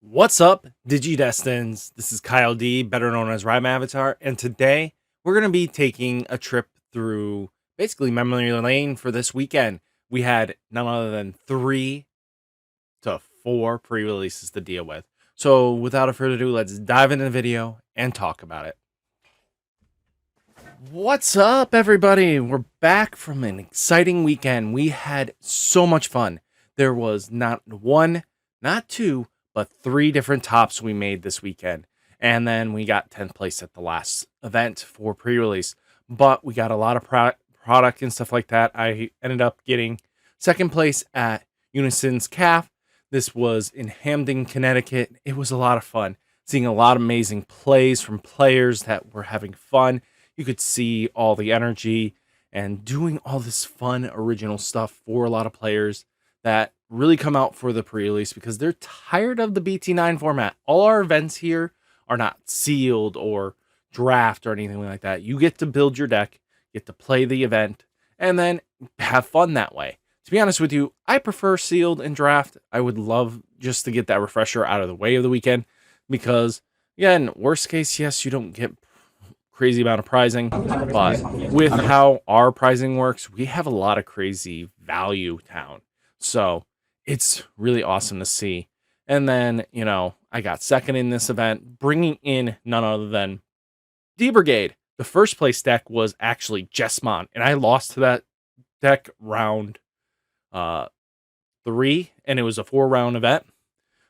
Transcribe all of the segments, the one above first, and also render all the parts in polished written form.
What's up, Digidestins? This is Kyle D, better known as RideMyAvatar, and today we're going to be taking a trip through basically memory lane for this weekend. We had none other than 3 to 4 pre-releases to deal with. So without further ado, let's dive into the video and talk about it. What's up, everybody? We're back from an exciting weekend. We had so much fun. There was not one, not two, but 3 different tops we made this weekend. And then we got 10th place at the last event for pre-release. But we got a lot of product and stuff like that. I ended up getting 2nd place at Unison's Calf. This was in Hamden, Connecticut. It was a lot of fun. Seeing a lot of amazing plays from players that were having fun. You could see all the energy and doing all this fun original stuff for a lot of players that really come out for the pre-release because they're tired of the BT9 format. All our events here are not sealed or draft or anything like that. You get to build your deck, get to play the event, and then have fun that way. To be honest with you, I prefer sealed and draft. I would love just to get that refresher out of the way of the weekend because, again, worst case, yes, you don't get crazy amount of prizing, but with how our prizing works, we have a lot of crazy value town. So it's really awesome to see. And then, I got 2nd in this event, bringing in none other than D Brigade. The 1st place deck was actually Jessmon, and I lost to that deck round 3, and it was a 4-round event.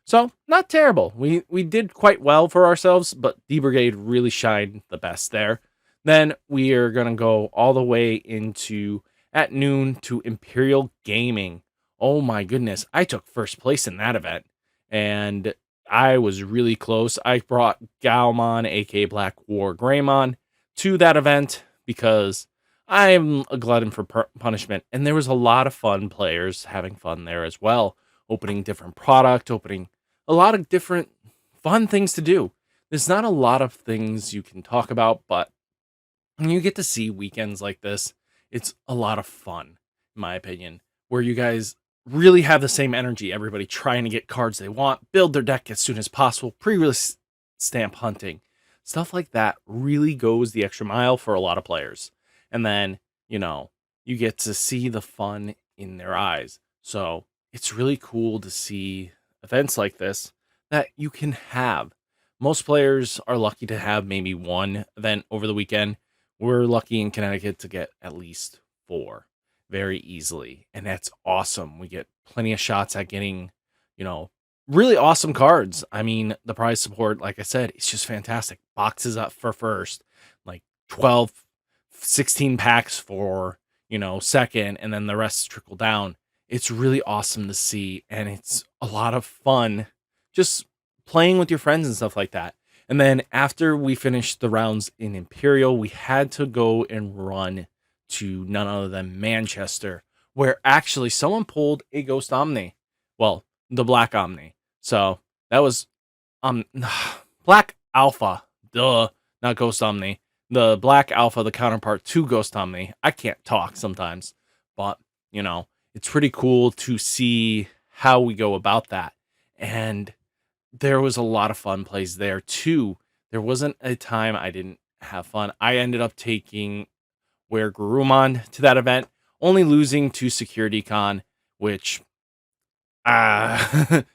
So not terrible. We did quite well for ourselves, but D Brigade really shined the best there. Then we are gonna go all the way into at noon to Imperial Gaming. Oh my goodness, I took 1st place in that event, and I was really close. I brought Galmon, aka Black War Greymon, to that event because I'm a glutton for punishment, and there was a lot of fun players having fun there as well, opening different product, opening a lot of different fun things to do. There's not a lot of things you can talk about, but when you get to see weekends like this, it's a lot of fun, in my opinion, where you guys really have the same energy. Everybody trying to get cards they want, build their deck as soon as possible, pre-release stamp hunting. Stuff like that really goes the extra mile for a lot of players. And then, you get to see the fun in their eyes. So it's really cool to see events like this that you can have. Most players are lucky to have maybe 1 event over the weekend. We're lucky in Connecticut to get at least 4 very easily. And that's awesome. We get plenty of shots at getting, really awesome cards. I mean, the prize support, like I said, it's just fantastic. Boxes up for 1st, like 12, 16 packs for, 2nd, and then the rest trickle down. It's really awesome to see, and it's a lot of fun just playing with your friends and stuff like that. And then after we finished the rounds in Imperial, we had to go and run to none other than Manchester, where actually someone pulled a Ghost Omni. Well, the Black Omni. So that was Black Alpha. Duh, not Ghost Omni. The Black Alpha, the counterpart to Ghost Omni. I can't talk sometimes, but it's pretty cool to see how we go about that. And there was a lot of fun plays there too. There wasn't a time I didn't have fun. I ended up taking Where Garurumon to that event, only losing to Security Con, which I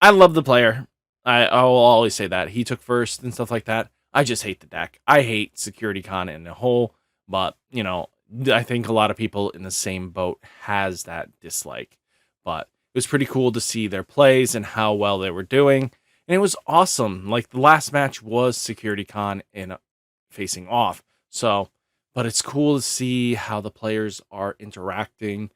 love the player. I will always say that. He took 1st and stuff like that. I just hate the deck. I hate Security Con in a whole, but I think a lot of people in the same boat has that dislike. But it was pretty cool to see their plays and how well they were doing. And it was awesome. Like the last match was Security Con in facing off. So, but it's cool to see how the players are interacting,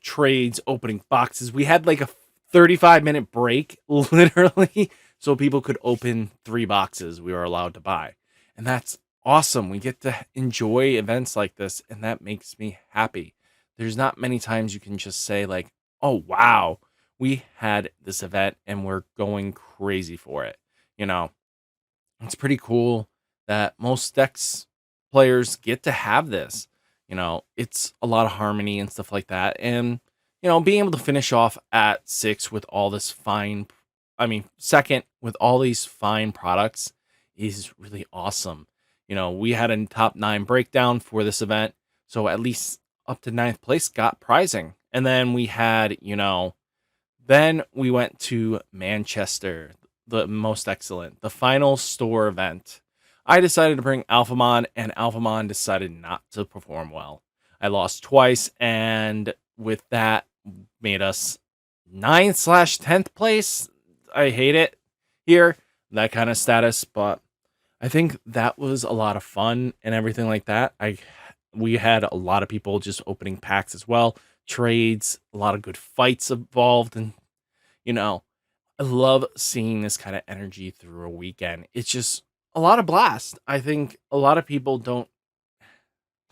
trades, opening boxes. We had like a 35-minute break, literally, so people could open 3 boxes we were allowed to buy. And that's awesome. We get to enjoy events like this, and that makes me happy. There's not many times you can just say like, oh, wow, we had this event and we're going crazy for it. It's pretty cool that most decks players get to have this. It's a lot of harmony and stuff like that. And, being able to finish off at 6 with all this fine I mean, second with all these fine products is really awesome. We had a top 9 breakdown for this event, so at least up to ninth place got prizing. And then we had, then we went to Manchester, the most excellent, the final store event. I decided to bring Alphamon, and Alphamon decided not to perform well. I lost twice, and with that, made us 9/10th place. I hate it here, that kind of status, but I think that was a lot of fun and everything like that. We had a lot of people just opening packs as well, trades, a lot of good fights involved, and you know, I love seeing this kind of energy through a weekend. It's just a lot of blast. I think a lot of people don't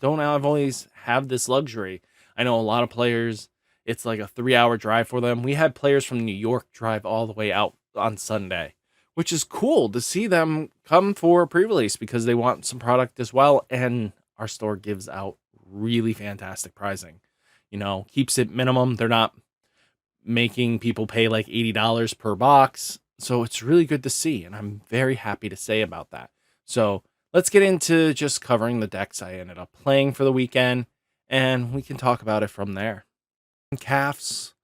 always have this luxury. I know a lot of players, it's like a 3-hour drive for them. We had players from New York drive all the way out on Sunday, which is cool to see them come for a pre-release because they want some product as well. And our store gives out really fantastic pricing. Keeps it minimum. They're not making people pay like $80 per box. So it's really good to see. And I'm very happy to say about that. So let's get into just covering the decks I ended up playing for the weekend, and we can talk about it from there. CAF's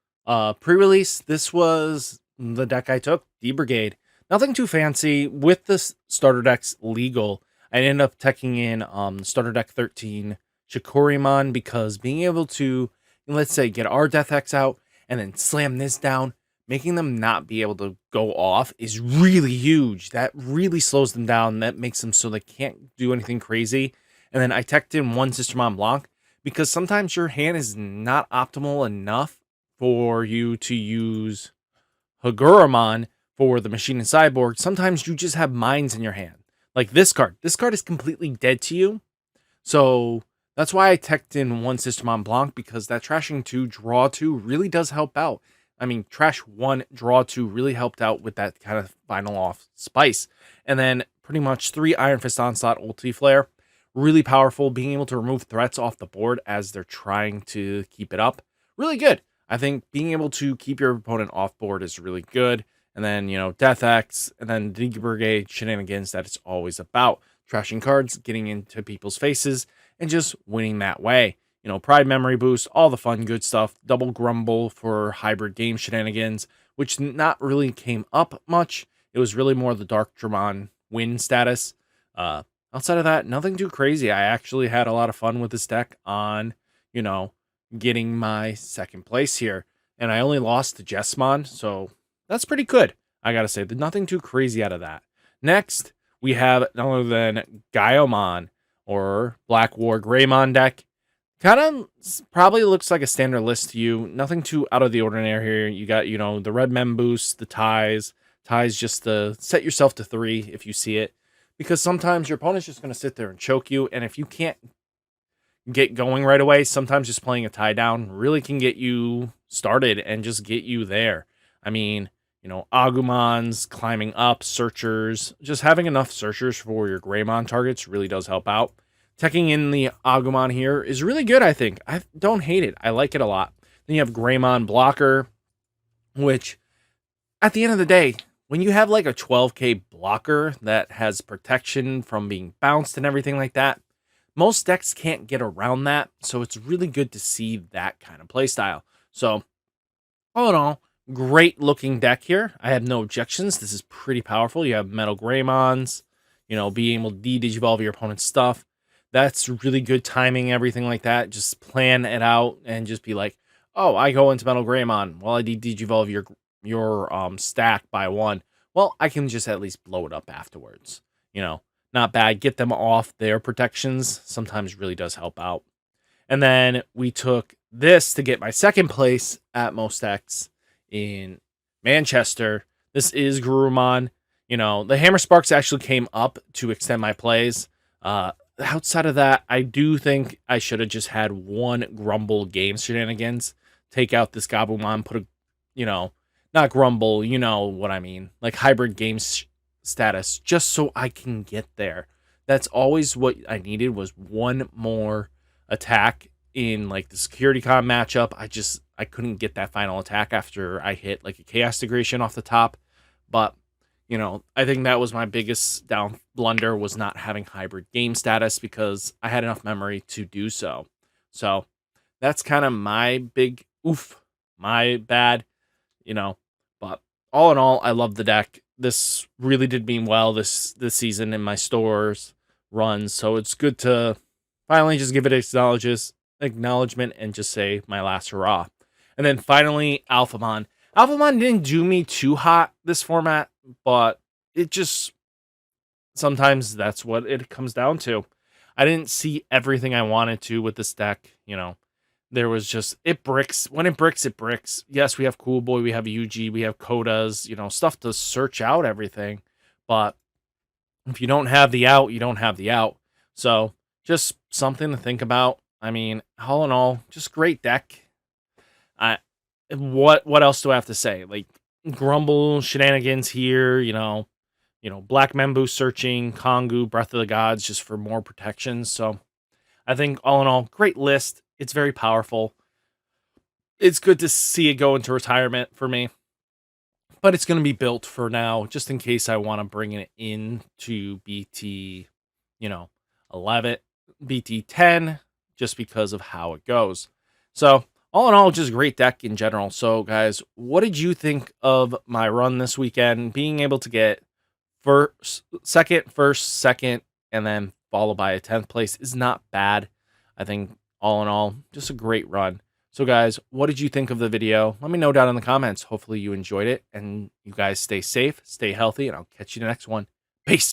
pre-release, this was the deck I took, D-Brigade. Nothing too fancy. With the starter decks legal, I ended up taking in starter deck 13, Shikurimon, because being able to, let's say, get our Death X out and then slam this down, making them not be able to go off is really huge. That really slows them down. That makes them so they can't do anything crazy. And then I teched in one Sistermon Blanc because sometimes your hand is not optimal enough for you to use Hagurumon for the Machine and Cyborg. Sometimes you just have mines in your hand. Like this card. This card is completely dead to you. So that's why I teched in one Sistermon Blanc, because that trashing 2, draw 2 really does help out. I mean, trash 1, draw 2 really helped out with that kind of final off spice. And then pretty much 3 Iron Fist Onslaught ulti flare. Really powerful, being able to remove threats off the board as they're trying to keep it up. Really good. I think being able to keep your opponent off board is really good. And then, Death X, and then the Brigade shenanigans that it's always about. Trashing cards, getting into people's faces, and just winning that way. Pride Memory Boost, all the fun, good stuff. Double Grumble for hybrid game shenanigans, which not really came up much. It was really more the Dark Dramon win status. Outside of that, nothing too crazy. I actually had a lot of fun with this deck on, getting my second place here. And I only lost to Jessmon, so that's pretty good. I gotta say, there's nothing too crazy out of that. Next, we have none other than Gaiomon, or Black War Greymon deck. Kind of probably looks like a standard list to you. Nothing too out of the ordinary here. You got, the red mem boost, the ties. Ties just to set yourself to 3 if you see it. Because sometimes your opponent's just going to sit there and choke you. And if you can't get going right away, sometimes just playing a tie down really can get you started and just get you there. I mean, Agumons, climbing up, searchers. Just having enough searchers for your Greymon targets really does help out. Teching in the Agumon here is really good, I think. I don't hate it. I like it a lot. Then you have Greymon Blocker, which, at the end of the day, when you have like a 12k blocker that has protection from being bounced and everything like that, most decks can't get around that. So it's really good to see that kind of playstyle. So, all in all, great looking deck here. I have no objections. This is pretty powerful. You have Metal Greymons, being able to de-digivolve your opponent's stuff. That's really good timing, everything like that. Just plan it out and just be like, oh, I go into Metal Greymon. Well, I de-digivolve your stack by 1. Well, I can just at least blow it up afterwards. Not bad. Get them off their protections. Sometimes really does help out. And then we took this to get my second place at Most X in Manchester. This is Gurumon. The Hammer Sparks actually came up to extend my plays. Outside of that, I do think I should have just had one Grumble game shenanigans. Take out this Gabumon, put a, not Grumble, you know what I mean. Like hybrid games status, just so I can get there. That's always what I needed, was one more attack in like the Security Con matchup. I couldn't get that final attack after I hit like a Chaos Degradation off the top. But, you know, I think that was my biggest down blunder, was not having hybrid game status, because I had enough memory to do so. So that's kind of my big oof, my bad, you know. But all in all, I love the deck. This really did mean well this season in my stores runs. So it's good to finally just give it acknowledgement and just say my last hurrah. And then finally, Alphamon. Alphamon didn't do me too hot this format, but it just, sometimes that's what it comes down to. I didn't see everything I wanted to with this deck, you know. There was just, it bricks. When it bricks, it bricks. Yes, we have Cool Boy, we have UG, we have Kodas, you know, stuff to search out everything. But if you don't have the out, you don't have the out. So just something to think about. I mean, all in all, just great deck. I what else do I have to say? Like, Grumble shenanigans here, Black Membu searching, Kongu, Breath of the Gods, just for more protection. So I think all in all, great list. It's very powerful. It's good to see it go into retirement for me, but it's going to be built for now, just in case I want to bring it into BT, 11, BT 10, just because of how it goes. So all in all, just great deck in general. So guys, what did you think of my run this weekend? Being able to get first, second, and then followed by a 10th place is not bad. I think all in all, just a great run. So guys, what did you think of the video? Let me know down in the comments. Hopefully you enjoyed it, and you guys stay safe, stay healthy, and I'll catch you in the next one. Peace.